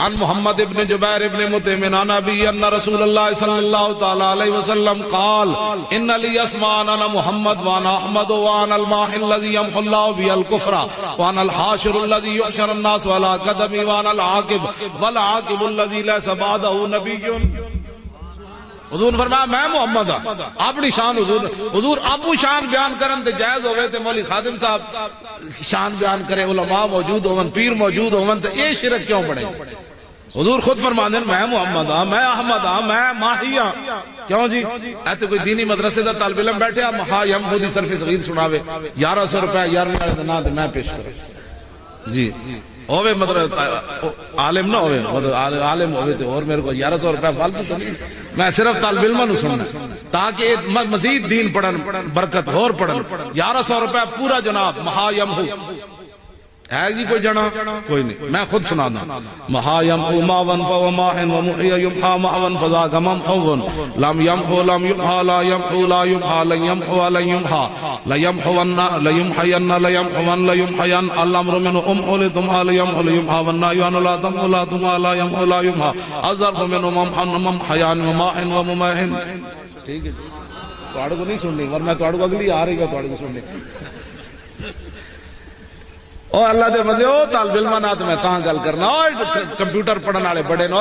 عن محمد ابن جبیر ابن مطعم عن ابی ان رسول اللہ صلی اللہ تعالی علیہ وسلم قال ان لی اسمان انا محمد وانا احمد وانا الماحی الذي يمحو الله به الكفر وانا الحاشر الذي يحشر الناس ولا قدمی وانا العاقب والعاقب الذي ليس بعده نبی. حضور نے فرمایا میں محمد ہاں. اپنی شان حضور ابو شان بیان کرن تے جائز ہوئے تے مولوی خادم صاحب شان بیان کرے، علماء موجود ہون، پیر موجود ہون تے یہ شرک کیوں پڑے؟ حضور خود فرماندے میں محمد ہاں، میں احمد ہاں، میں ماہی ہاں. کیوں جی ایتے کوئی دینی مدرسے دا طالب علم بیٹھے مہا یم خودی صرف صغیر سناوے 1100 روپے 11 والے دا نام تے میں پیش کروں جی ہوئے مطلب عالم نہ ہوئے عالم ہوئے تو اور میرے کو 1100 روپے فالتو تو نہیں، میں صرف طالب علم نو سننا تاکہ مزید دین پڑھن برکت اور پڑھن. 1100 روپے پورا جناب مہا یم ہو ہے جی کوئی جنا کوئی نہیں، میں خود سنا دوں. مہا یم ہو ماون فماہن ومحی یمحا ماون فذاک ممحون لم یمحو لم یمحا لا یمحو لا یمحا لن یمحو لن یمحا لیمحون لیمحین لیمحون لیمحین الامر منه امحو لتمحا لیمحو لیمحا والنایان لا تمحو لا تمحا لا یمحو لا یمحا الظرف منه ممحن ممحیان وماحن ومماحن. ٹھیک ہے تواڈے کو نہیں سننی ورنہ تواڈے کو اگلی آ رہی ہے تواڈے کو سننی. او اللہ دے بندے او طالب علم نات میں تاں گل کرنا کمپیوٹر پڑھن والے بڑے نو